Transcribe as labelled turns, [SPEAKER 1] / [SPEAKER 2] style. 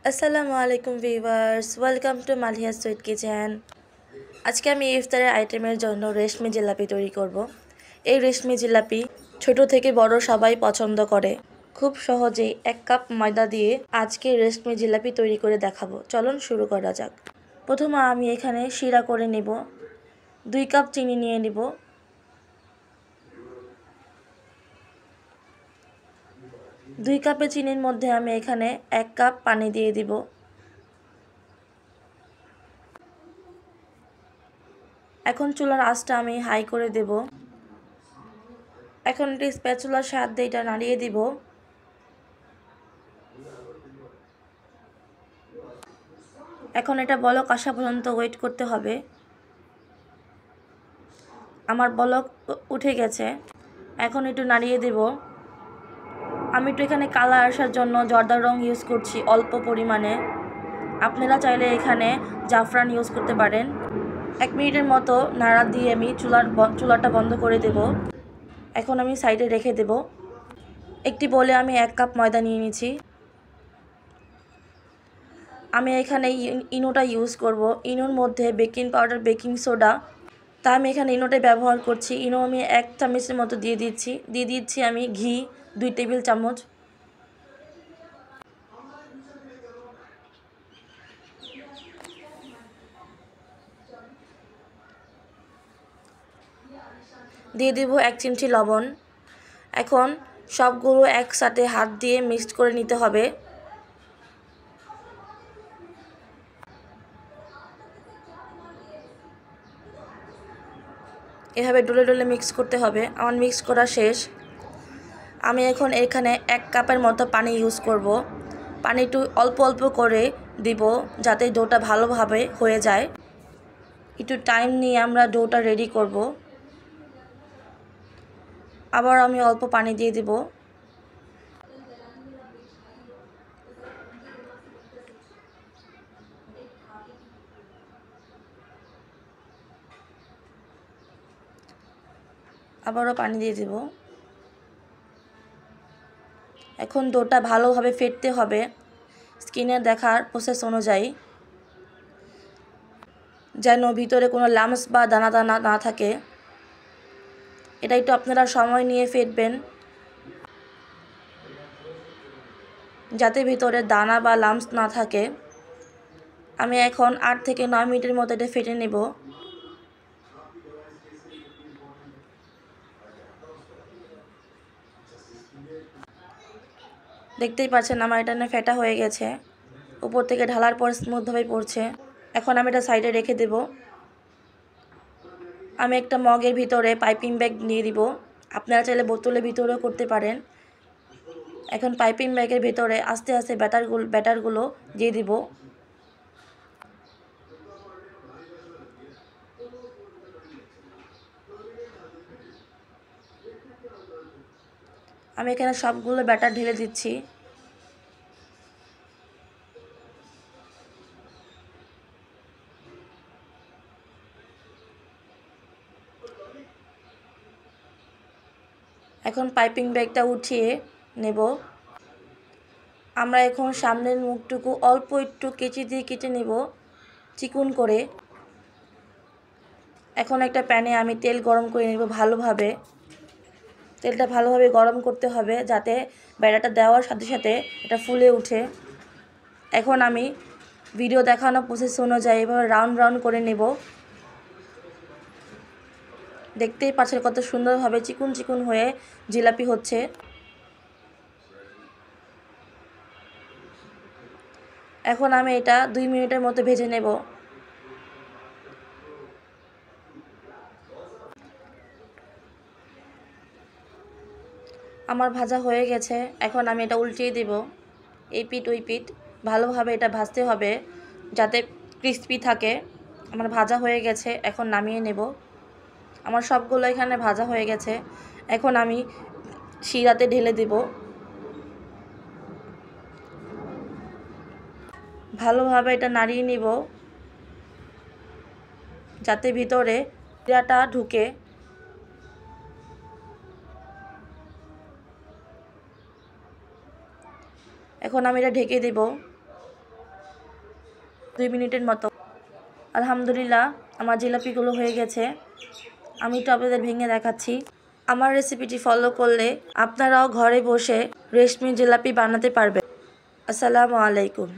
[SPEAKER 1] আসসালামু আলাইকুম viewers, welcome to Malia sweet kitchen. আজকে আমি ইফতারের আইটেমের জন্য রেশমি জিলাপি তৈরি করব। এই রেশমি জিলাপি ছোট থেকে বড় সবাই পছন্দ করে। খুব সহজেই 1 কাপ ময়দা দিয়ে আজকে রেশমি জিলাপি তৈরি করে দেখাবো। চলুন শুরু করা যাক। প্রথমে আমি এখানে শিরা করে নেব। 2 কাপ চিনি নিয়ে নেব। দুই কাপে চিনির মধ্যে আমি এখানে 1 কাপ পানি দিয়ে দিব। এখন চুলার আঁচটা আমি হাই করে দেব। এখন একটি স্প্যাচুলার সাহায্যে এটা নাড়িয়ে দিব। এখন এটা বলক আসা পর্যন্ত ওয়েট করতে হবে। আমার বলক উঠে গেছে। এখন একটু নাড়িয়ে দেব। আমি একটু এখানে কালার আসার জন্য জর্দা রং ইউজ করছি অল্প পরিমাণে। আপনারা চাইলে এখানে জাফরান ইউজ করতে পারেন। 1 মিনিটের মতো নাড়া দিয়ে আমি চুলাটা বন্ধ করে দেব। এখন আমি সাইডে রেখে দেব। একটি বলে আমি 1 কাপ ময়দা নিয়ে নিয়েছি। আমি এখানে ইনোটা ইউজ করব। ইনোর মধ্যে বেকিং পাউডার, বেকিং সোডা, তা আমি এখানে ইনোটাই ব্যবহার করছি। ইনো আমি 1 চামচের মতো দিয়ে দিচ্ছি আমি ঘি 2 টেবিল চামচ। দিয়ে দেব 1 চিমটি লবণ। এখন সবগুলো একসাথে হাত দিয়ে মিক্সড করে নিতে হবে। এভাবে ডলে ডলে মিক্স করতে হবে। আমার মিক্স করা শেষ। আমি এখন এখানে 1 কাপের মতো পানি ইউজ করব। পানি একটু অল্প অল্প করে দিব যাতে ডোটা ভালোভাবে হয়ে যায়। একটু টাইম নিয়ে আমরা ডোটা রেডি করব। আবার আমি অল্প পানি দিয়ে দিব। আবারও পানি দিয়ে দিব। এখন ডোটা ভালোভাবে ফেটতে হবে স্কিনে দেখার প্রসেস অনুযায়ী, যেন ভিতরে কোনো লামস বা দানা দানা না থাকে। এটা একটু আপনারা সময় নিয়ে ফেটবেন যাতে ভিতরে দানা বা লামস না থাকে। আমি এখন 8 থেকে 9 মিনিটের মতো এটা ফেটে নেব। দেখতেই পাচ্ছেন আমার এটা না ফেটা হয়ে গেছে। উপর থেকে ঢালার পর স্মুথভাবে পড়ছে। এখন আমি এটা সাইডে রেখে দেব। আমি একটা মগের ভিতরে পাইপিং ব্যাগ নিয়ে দিব। আপনারা চাইলে বোতলের ভিতরেও করতে পারেন। এখন পাইপিং ব্যাগের ভিতরে আস্তে আস্তে ব্যাটারগুলো দিয়ে দিব। আমি এখানে সবগুলো ব্যাটার ঢেলে দিচ্ছি। এখন পাইপিং ব্যাগটা উঠিয়ে নেব। আমরা এখন সামনের মুখটুকু অল্প একটু কেচি দিয়ে কেটে নেব চিকন করে। এখন একটা প্যানে আমি তেল গরম করে নেব ভালোভাবে। তেলটা ভালোভাবে গরম করতে হবে যাতে ব্যাটারটা দেওয়ার সাথে সাথে এটা ফুলে ওঠে। এখন আমি ভিডিও দেখানো প্রসেস অনুযায়ী এভাবে রাউন্ড রাউন্ড করে নেব। দেখতেই পাচ্ছেন কত সুন্দরভাবে চিকন চিকন হয়ে জিলাপি হচ্ছে। এখন আমি এটা 2 মিনিটের মতো ভেজে নেব। আমার ভাজা হয়ে গেছে। এখন আমি এটা উল্টিয়ে দেব। এই পিঠ ওই পিঠ ভালোভাবে এটা ভাজতে হবে যাতে ক্রিস্পি থাকে। আমার ভাজা হয়ে গেছে, এখন নামিয়ে নেব। আমার সবগুলো এখানে ভাজা হয়ে গেছে। এখন আমি শিরাতে ঢেলে দেব। ভালোভাবে এটা নাড়িয়ে নিব যাতে ভিতরে শিরাটা ঢুকে। এখন আমি এটা ঢেকে দেব। 2 মিনিটের মতো। আলহামদুলিল্লাহ আমার জিলাপিগুলো হয়ে গেছে। আমি একটু আপনাদের ভেঙে দেখাচ্ছি। আমার রেসিপিটি ফলো করলে আপনারাও ঘরে বসে রেশমি জিলাপি বানাতে পারবেন। আসসালামু আলাইকুম।